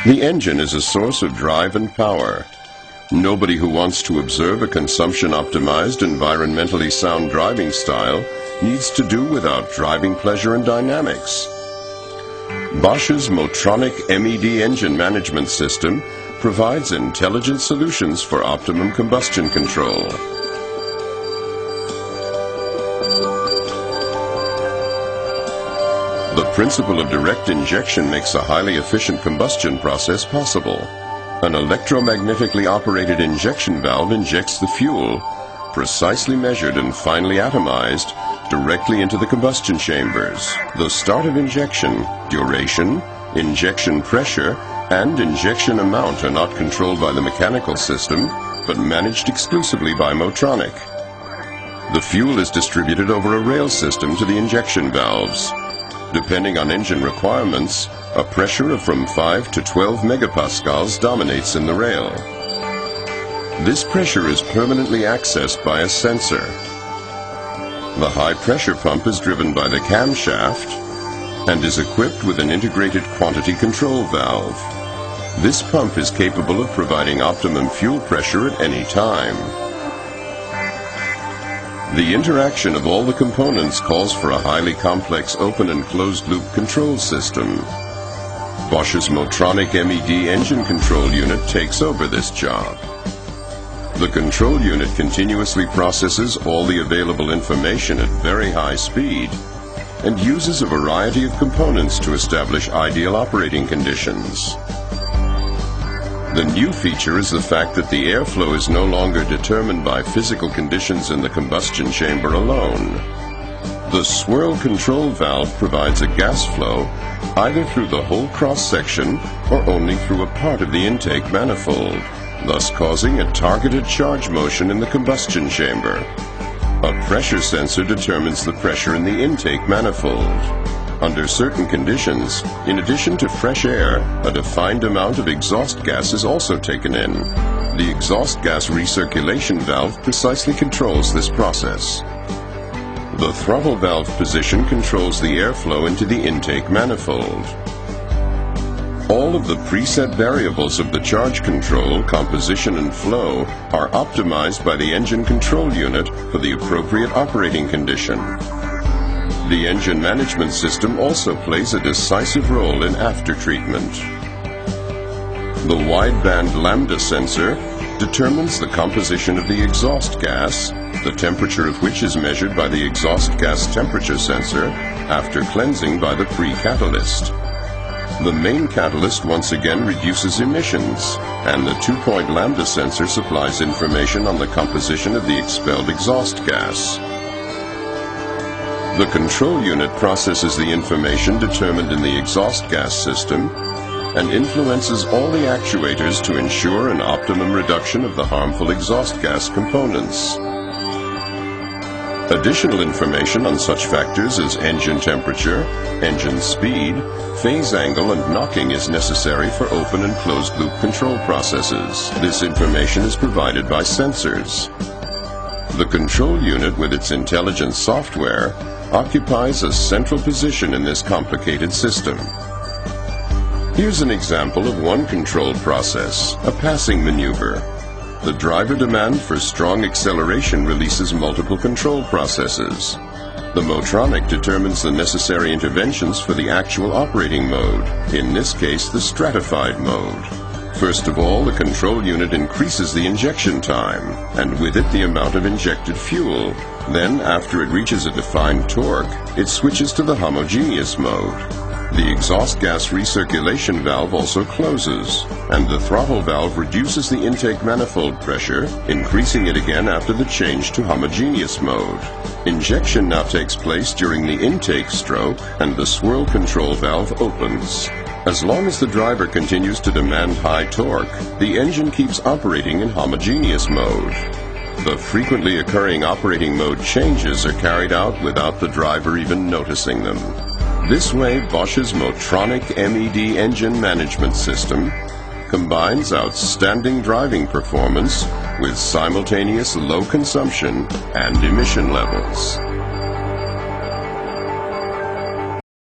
The engine is a source of drive and power. Nobody who wants to observe a consumption-optimized, environmentally sound driving style needs to do without driving pleasure and dynamics. Bosch's Motronic MED engine management system provides intelligent solutions for optimum combustion control. The principle of direct injection makes a highly efficient combustion process possible. An electromagnetically operated injection valve injects the fuel, precisely measured and finely atomized, directly into the combustion chambers. The start of injection, duration, injection pressure, and injection amount are not controlled by the mechanical system, but managed exclusively by Motronic. The fuel is distributed over a rail system to the injection valves. Depending on engine requirements, a pressure of from 5 to 12 megapascals dominates in the rail. This pressure is permanently accessed by a sensor. The high-pressure pump is driven by the camshaft and is equipped with an integrated quantity control valve. This pump is capable of providing optimum fuel pressure at any time. The interaction of all the components calls for a highly complex open and closed-loop control system. Bosch's Motronic MED engine control unit takes over this job. The control unit continuously processes all the available information at very high speed and uses a variety of components to establish ideal operating conditions. The new feature is the fact that the airflow is no longer determined by physical conditions in the combustion chamber alone. The swirl control valve provides a gas flow either through the whole cross-section or only through a part of the intake manifold, thus causing a targeted charge motion in the combustion chamber. A pressure sensor determines the pressure in the intake manifold. Under certain conditions, in addition to fresh air, a defined amount of exhaust gas is also taken in. The exhaust gas recirculation valve precisely controls this process. The throttle valve position controls the airflow into the intake manifold. All of the preset variables of the charge control, composition, and flow are optimized by the engine control unit for the appropriate operating condition. The engine management system also plays a decisive role in aftertreatment. The wideband lambda sensor determines the composition of the exhaust gas, the temperature of which is measured by the exhaust gas temperature sensor after cleansing by the pre-catalyst. The main catalyst once again reduces emissions, and the 2-point lambda sensor supplies information on the composition of the expelled exhaust gas. The control unit processes the information determined in the exhaust gas system and influences all the actuators to ensure an optimum reduction of the harmful exhaust gas components. Additional information on such factors as engine temperature, engine speed, phase angle, and knocking is necessary for open and closed-loop control processes. This information is provided by sensors. The control unit, with its intelligent software, occupies a central position in this complicated system. Here's an example of one control process, a passing maneuver. The driver demand for strong acceleration releases multiple control processes. The Motronic determines the necessary interventions for the actual operating mode, in this case the stratified mode. First of all, the control unit increases the injection time, and with it the amount of injected fuel. Then, after it reaches a defined torque, it switches to the homogeneous mode. The exhaust gas recirculation valve also closes, and the throttle valve reduces the intake manifold pressure, increasing it again after the change to homogeneous mode. Injection now takes place during the intake stroke, and the swirl control valve opens. As long as the driver continues to demand high torque, the engine keeps operating in homogeneous mode. The frequently occurring operating mode changes are carried out without the driver even noticing them. This way, Bosch's Motronic MED engine management system combines outstanding driving performance with simultaneous low consumption and emission levels.